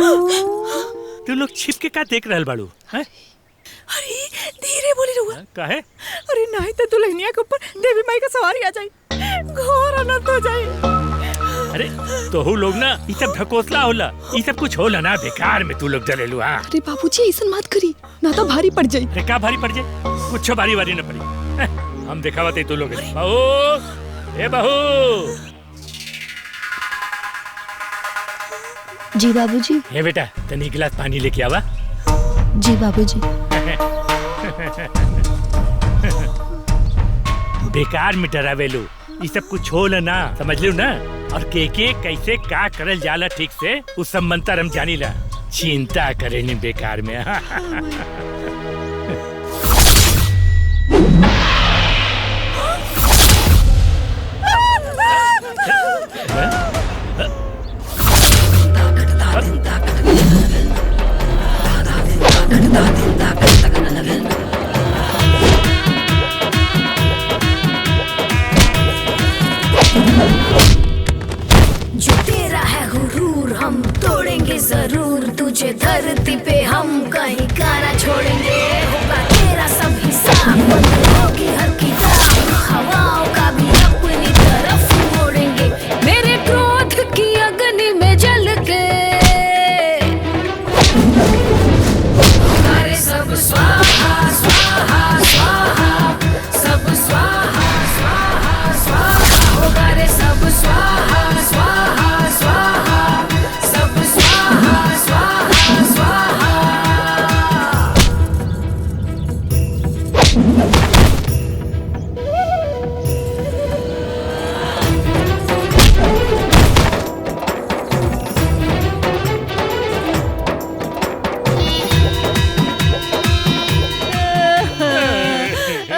तू लोग छिप के का देख रहल बाड़ू? अरे धीरे बोली रहुआ। काहे? अरे नहीं तो दुल्हनिया के ऊपर देवी माई का सवारी आ जाई, घोर अनर्थ हो जाई। अरे तोहू लोग ना ये सब ढकोसला होला, ये सब कुछ होला ना, बेकार में तू लोग डरेलू। हाँ अरे बाबूजी ऐसा मत करी ना तो भारी पड़ जाई। अरे का भारी पड़ जाए? कुछ भारी वारी न पड़ी। हम दिखावा तू लोग। बहू, ए बहू। जी बाबूजी। हे बेटा तनी गिलास पानी लेके आवा। जी बाबूजी। बेकार में डरावेलू, ये सब कुछ होला ना, समझ लो ना। और के कैसे का करल जाला ठीक से उस सब मंत्र हम जानी ला। चिंता करे नहीं बेकार में। जो तेरा है हुरूर हम तोड़ेंगे जरूर, तुझे धरती पे हम कहीं का ना छोड़ेंगे। होगा तेरा सब हिसाब, होगी हर किताब, हवाओं का भी अपनी तरफ मोड़ेंगे। मेरे क्रोध की अग्नि में जल के अरे सब स्वाहा स्वाहा स्वाहा, सब स्वाहा स्वाहा स्वाहा होगा रे, सब स्वाहा स्वाहा स्वाहा, सब स्वाहा स्वाहा स्वाहा।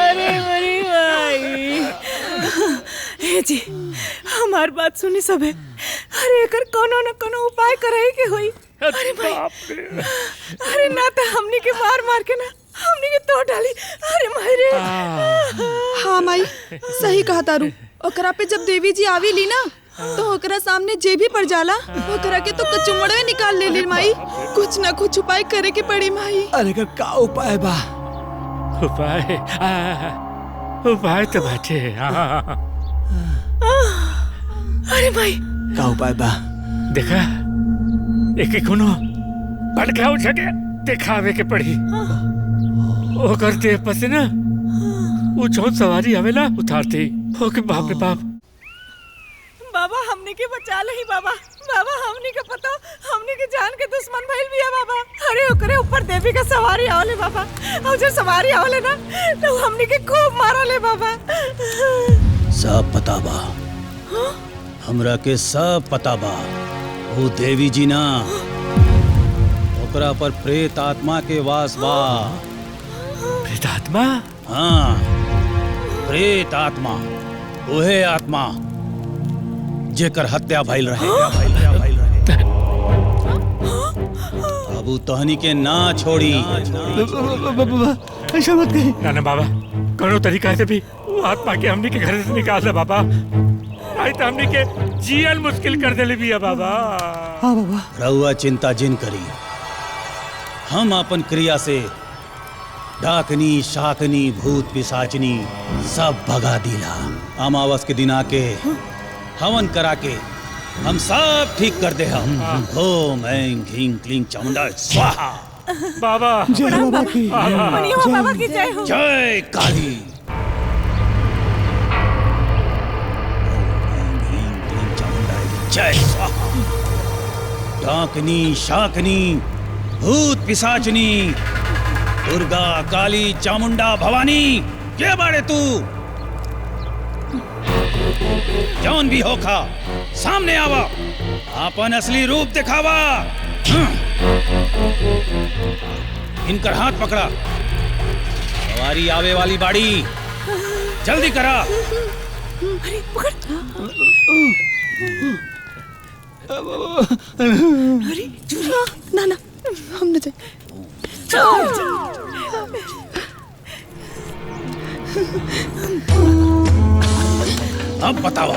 अरे मरी माई। हे जी हमार बात सुनी सब है। अरे एकर कोनो न कोनो उपाय करे के होई। अरे भाई, अरे ना तो हमनी के मार मार के ना हमनी के तोड़ डाली। अरे मायरे। हाँ माई सही कहा तारू। ओकरा पे जब देवी जी आवी ली ना तो ओकरा सामने जे भी पड़ जाला ओकरा के तो कचुमड़े निकाल ले ली माई। कुछ ना कुछ उपाय करे के पड़ी माई। अरे का उपाय बा? उपाय तो बाटे। अरे भाई का उपाय बा? देखा एक कोनो बड़का उठा के दिखावे के पड़ी। ओ करते पसे ना वो जौन सवारी आवेला उतारते। ओके बाप रे बाप। बाबा हमने के बचा लही बाबा। बाबा हमने के पता हमने के जान के दुश्मन भइल बिया बाबा। अरे ओकरे ऊपर देवी का सवारी आवले बाबा। और जब सवारी आवले ना तो हमने के खूब मारले बाबा। सब पता बा हमरा के, सब पता बा। वो देवी जी ना ओकरा पर प्रेत आत्मा के वास बा। प्रेत आत्मा? हाँ प्रेत आत्मा, ओहे आत्मा जेकर हत्या भइल रहे। अब तहनी के ना छोड़ी। ऐसा मत कही। ना बाबा करो तरीका से भी वो आत्मा के हमनी के घर से निकाल दे बाबा। नहीं तो हमनी के जियल मुश्किल कर देले बिया बाबा। हाँ बाबा। रहुआ चिंता जिन करी, हम अपन क्रिया से डाकनी शाकनी भूत पिशाचनी सब भगा दिला। अमावस के दिन आके हवन करा के हम सब ठीक कर दे। हम ओम ऐं ह्रीं क्लीं चामुंडा स्वाहा। बाबा जय बाबा की, बाबा की जय हो। जय काली। जय स्वाहा। डाकनी शाकनी भूत पिशाचनी दुर्गा काली चामुंडा भवानी के बारे तू जौन भी होखा सामने आवा, अपन असली रूप दिखावा। इनकर हाथ पकड़ा, सवारी आवे वाली बाड़ी जल्दी करा। अरे पकड़। अरे ना ना हम न जाए। अब बतावा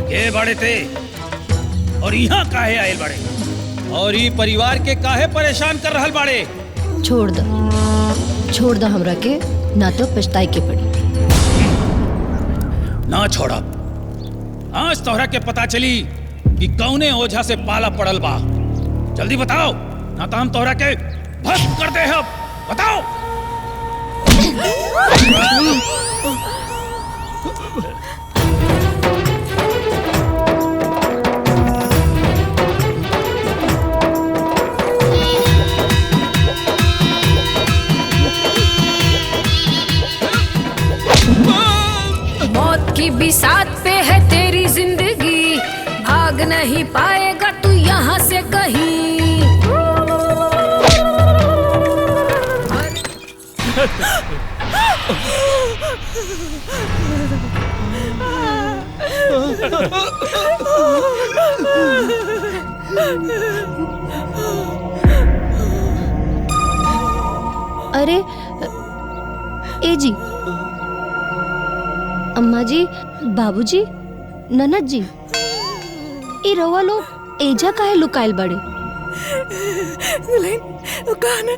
के बड़े थे और यहाँ काहे आए बड़े? और ई परिवार के काहे परेशान कर रहल बाड़े? छोड़ द हमरा के, ना तो पछताए के पड़ी। ना छोड़ा। आज तोहरा के पता चली कि कौने ओझा से पाला पड़ल बा। जल्दी बताओ, ना तो हम तोहरा के भस्म कर दे। अब बताओ। मौत की बिसात पे है तेरी जिंदगी, भाग नहीं पाएगा तू यहाँ से कहीं। अरे ए जी, अम्मा जी, बाबूजी, ननद जी, ई रवा लोग एजा काहे लुकाइल बड़े? दुल्हन, वो कहा ना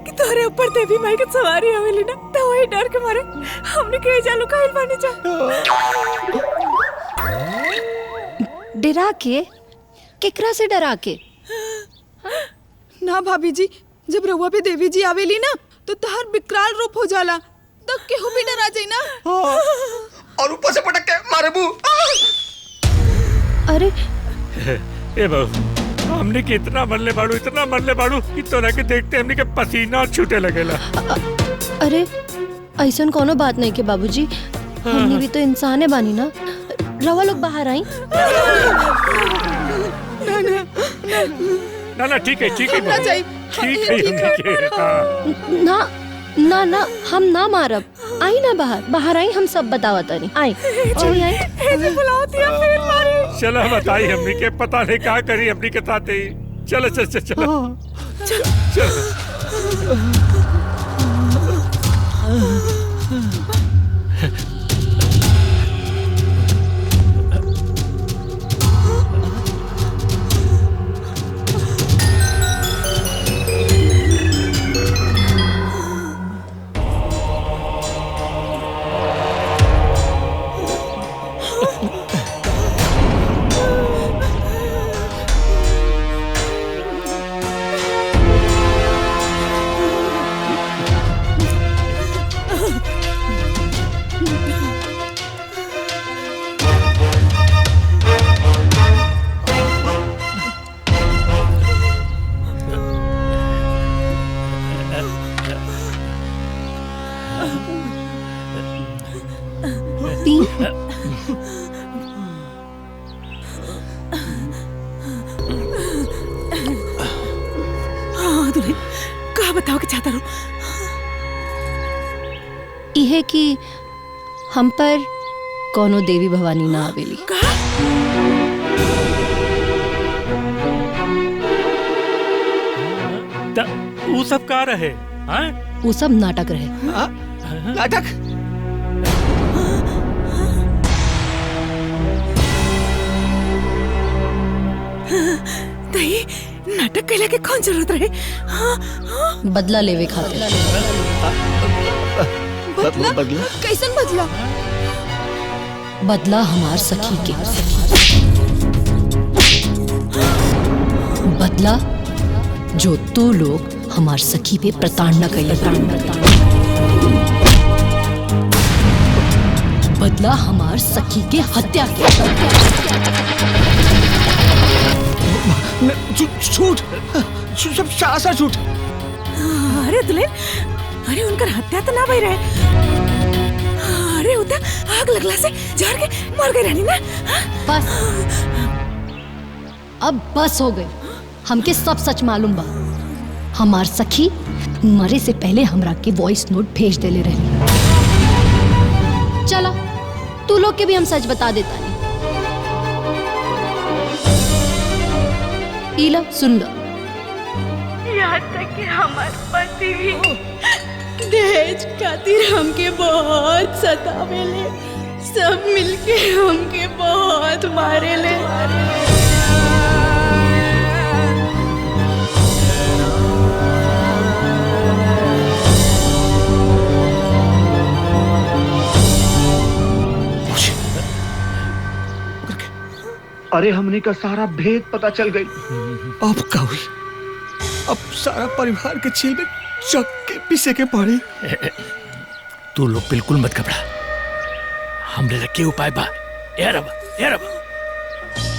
कि तोहरे ऊपर देवी माई के सवारी आवेली ना, तो वही डर के मारे हमने के एजा लुकाइल बानी जा। डरा के? केकरा से डरा के? ना भाभी जी, जब रउआ पे देवी जी आवेली ना तो तहर विकराल रूप हो जाला, तब केहू भी डरा जाई ना। और ऊपर से पटक के मारे बू। अरे ए बहू, हमने के इतना मरले बाड़ू कि तोरा के देखते हमने के पसीना छूटे लगेला। अरे ऐसन कोनो बात नहीं के बाबूजी, हमने भी तो इंसान है बानी ना। रवा लोग बाहर आई। ना ठीक है ठीक है ना ना ना, हम ना मारब। आई ना बाहर आई, हम सब बतावा तनी। आई चलो बताई, हमने के पता नहीं क्या करी हमने के साथ ही। चलो कहा बताओ कि चाहता रहूं? इहे कि हम पर कोनो देवी भवानी ना आवेली। वो सब का रहे? वो सब नाटक रहे। नाटक? दही नाटक कैला के कौन जरूरत रहे? बदला लेवे खातिर। बदला? कैसन बदला? बदला हमार सखी के। बदला जो तो लोग हमार सखी पे प्रताड़ना कैले। बदला हमार सखी के हत्या के। झूठ, सब सासा झूठ। अरे दुल्हन, अरे उनकर हत्या तो ना भई रहे। अरे उता आग लगला से जहर के मर गई रहनी ना। बस अब बस हो गई। हमके सब सच मालूम बा। हमार सखी मरे से पहले हमरा के वॉइस नोट भेज देले रही। चलो तू लोग के भी हम सच बता देता नहीं। इला सुन लो। यहाँ तक कि हमार पति भी दहेज खातिर हमके बहुत सतावेले। सब मिलके हमके बहुत मारेले। अरे हमने का सारा भेद पता चल गई। अब का हुई? अब सारा परिवार के छील में चक के पीछे के पड़ी। तू लोग बिल्कुल मत घबरा, हमने रखे उपाय बा। यार अब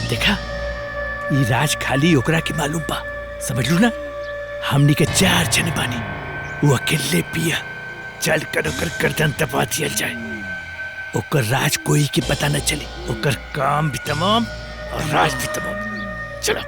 देखा, ये राज खाली ओकरा के मालूम बा, समझ लू ना। हमनी के 4 जन बानी, वो अकेले पिया। चल कर ओकर गर्दन दबा दिया जाए, ओकर राज कोई के पता न चले। ओकर काम भी तमाम और राज भी तमाम। चला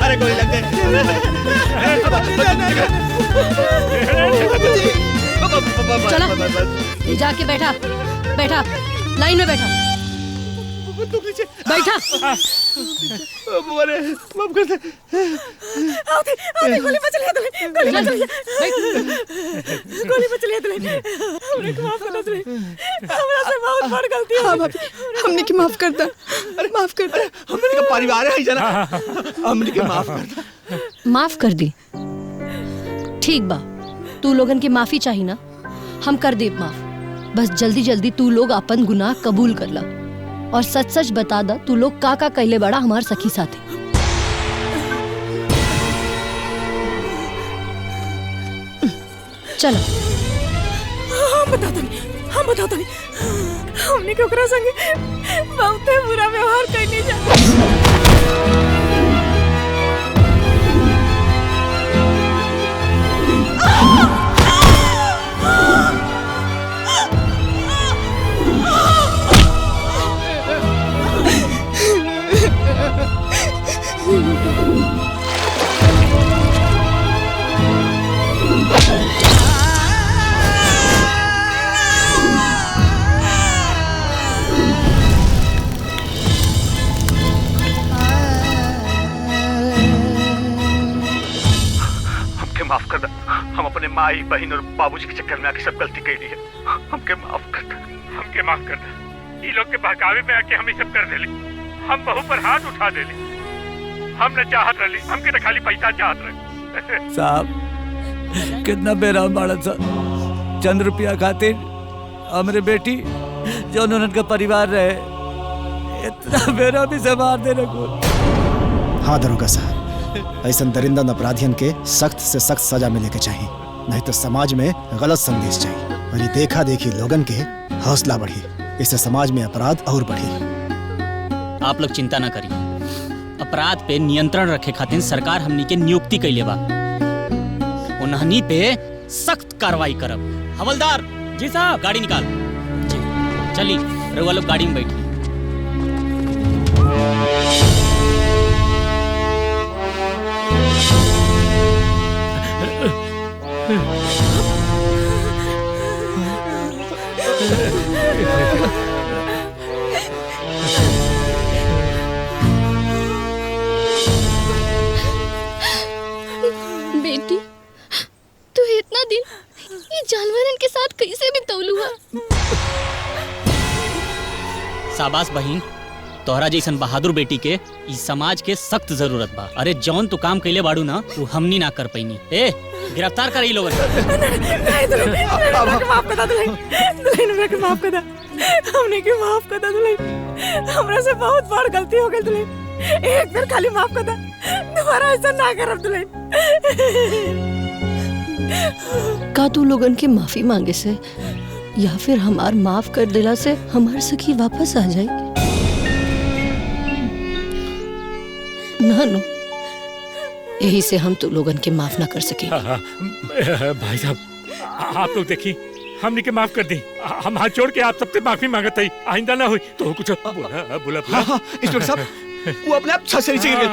अरे गोली लग गई। चला, ये जाके बैठा लाइन में बैठा। माफ कर दे। आते गोली बच लिया तूने, गोली बच लिया तूने। हमने को माफ कर दे, हमरा से बहुत बड़ गलती हो गई। हमने की माफ करता, अरे माफ करता। हमने का परिवार है जना, हमने के माफ करता। माफ कर दी, ठीक बा। तू लोगन के माफी चाहिए ना, हम कर दे माफ। बस जल्दी जल्दी तू लोग अपन गुनाह कबूल कर ला और सच सच बता दा तू लोग का कहले बड़ा हमार सखी साथे। चलो हम बताता नहीं हमने के ओकरा संगे बहुते बुरा व्यवहार करने जा। माफ कर दे। हम अपने माई बहन और बाबूजी के चक्कर में आके सब गलती कर ली है। हमके माफ कर दे। ये लोग के बहकावे में आके हम ये सब कर देली। हम बहू पर हाथ उठा देली। हम न चाहत रही, हमके तो खाली पैसा चाहत रहे। साहब कितना बेराम बाड़ा सा, चंद रुपया खातिर हमरे बेटी जो उनका परिवार रहे, इतना बेरामी से मार देने को। हाँ दरोगा साहब, ऐसा दरिंदा अपराधियन के सख्त से सख्त सजा मिले के चाहिए, नहीं तो समाज में गलत संदेश चाहिए और ये देखा देखी लोगन के हौसला बढ़ी, इससे समाज में अपराध और बढ़ी। आप लोग चिंता न करिए, अपराध पे नियंत्रण रखे खातिर सरकार हमनी के नियुक्ति कैले बा। उन्हनी पे सख्त कार्रवाई करब। हवलदार जी साहब, गाड़ी निकाल। जी चली, रउआ लोग गाड़ी में बैठी। बेटी, तू इतना दिन ये जानवरन के साथ कैसे बितौलू है? शाबाश बहिन, तोहरा जैसन बहादुर बेटी के इस समाज के सख्त जरूरत बा। अरे जौन तू काम कैले बाड़ू ना, तू हमनी ना कर पैनी। ए गिरफ्तार कर ई लोगन। माफ कर दे, हमने के माफ कर दे, हमरा से बहुत बड़ गलती हो गई। एक बार खाली माफ कर दे, दोबारा ऐसा ना करब। का तू लोगन के माफी मांगे से या फिर हमार माफ कर देला से हमार सखी वापस आ जाए? ना नो, यही से हम तो लोगन के माफ ना कर सके। भाई साहब, आप लोग देखिए, हमने के माफ कर दी। हम हाथ जोड़ के आप सबसे माफी मांगत है, आइंदा ना हुई तो कुछ बोला। हाँ, इंस्पेक्टर साहब, वो अपने आप छत से नीचे गिर गए।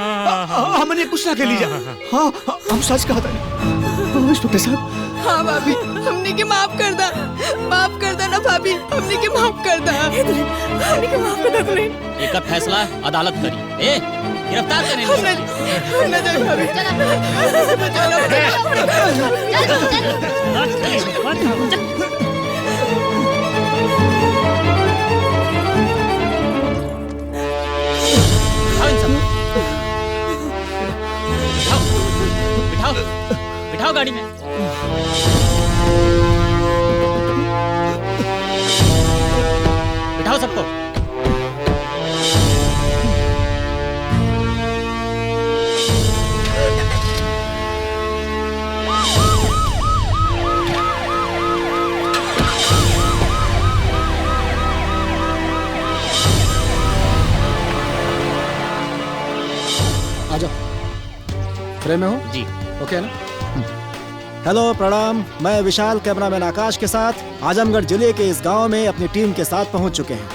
हमने कुछ ना कर लीजिए। हाँ, हम सच कहा था इंस्पेक्टर साहब। हाँ भाभी, हमने के माफ कर दा ना भाभी, हमने के माफ कर दा। एक फैसला अदालत करी। ए गिरफ्तार करें बिठाओ बिठाओ गाड़ी में। बिठाओ सबको। आ जाओ, फ्रेम में हो? जी ओके ना? हेलो, प्रणाम। मैं विशाल कैमरामैन आकाश के साथ आजमगढ़ जिले के इस गांव में अपनी टीम के साथ पहुंच चुके हैं।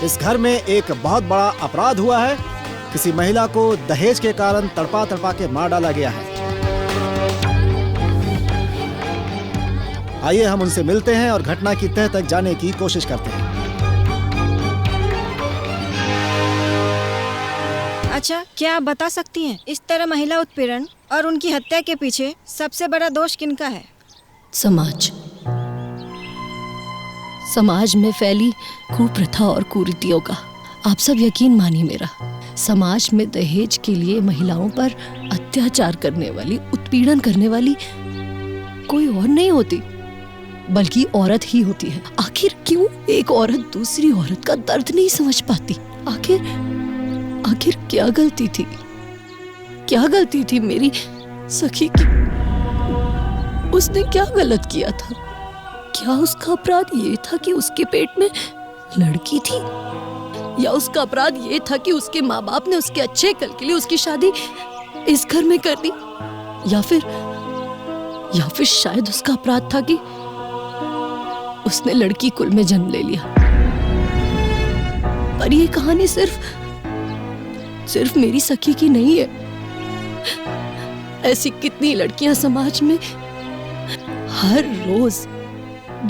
इस घर में एक बहुत बड़ा अपराध हुआ है। किसी महिला को दहेज के कारण तड़पा तड़पा के मार डाला गया है। आइए हम उनसे मिलते हैं और घटना की तह तक जाने की कोशिश करते हैं। अच्छा, क्या आप बता सकती हैं इस तरह महिला उत्पीड़न और उनकी हत्या के पीछे सबसे बड़ा दोष किनका है? समाज। समाज में फैली कुप्रथा और कुरीतियों का। आप सब यकीन मानिए मेरा, समाज में दहेज के लिए महिलाओं पर अत्याचार करने वाली, उत्पीड़न करने वाली कोई और नहीं होती, बल्कि औरत ही होती है। आखिर क्यों एक औरत दूसरी औरत का दर्द नहीं समझ पाती? आखिर क्या गलती थी? क्या गलती थी मेरी सखी की? उसने क्या गलत किया था? क्या उसका अपराध ये था कि उसके पेट में लड़की थी? या उसका अपराध ये था कि उसके माँ बाप ने उसके अच्छे कल के लिए उसकी शादी इस घर में कर दी? या फिर शायद उसका अपराध था कि उसने लड़की कुल में जन्म ले लिया। पर ये कहानी सिर्फ मेरी सखी की नहीं है। ऐसी कितनी लड़कियां समाज में हर रोज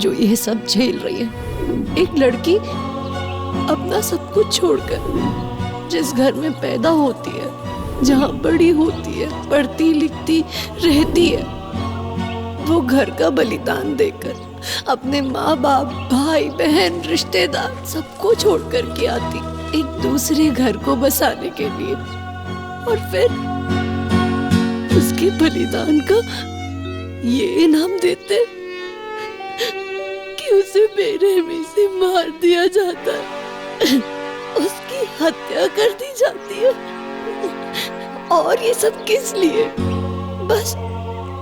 जो ये सब झेल रही है। एक लड़की अपना सब कुछ छोड़कर जिस घर में पैदा होती है, जहां बड़ी होती है, पढ़ती लिखती रहती है, वो घर का बलिदान देकर अपने माँ बाप, भाई बहन, रिश्तेदार सबको छोड़ कर के आती एक दूसरे घर को बसाने के लिए, और फिर उसके बलिदान का ये इनाम देते कि उसे बेरहमी से मार दिया जाता है, उसकी हत्या कर दी जाती है। और ये सब किस लिए? बस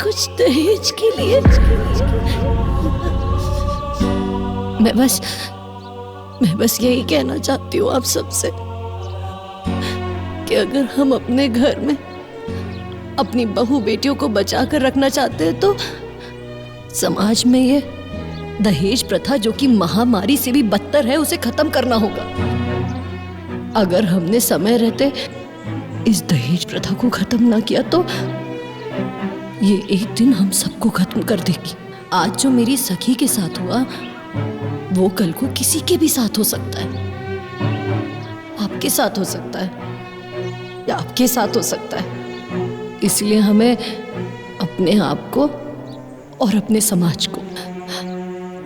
कुछ दहेज के लिए। मैं बस यही कहना चाहती हूँ आप सबसे कि अगर हम अपने घर में अपनी बहू बेटियों को बचा कर रखना चाहते हैं तो समाज में ये दहेज प्रथा, जो कि महामारी से भी बदतर है, उसे खत्म करना होगा। अगर हमने समय रहते इस दहेज प्रथा को खत्म ना किया तो ये एक दिन हम सबको खत्म कर देगी। आज जो मेरी सखी के साथ हुआ वो कल को किसी के भी साथ हो सकता है। आपके साथ हो सकता है या आपके साथ हो सकता है। इसलिए हमें अपने आप को और अपने समाज को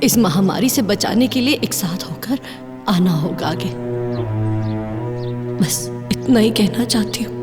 इस महामारी से बचाने के लिए एक साथ होकर आना होगा आगे। बस इतना ही कहना चाहती हूँ।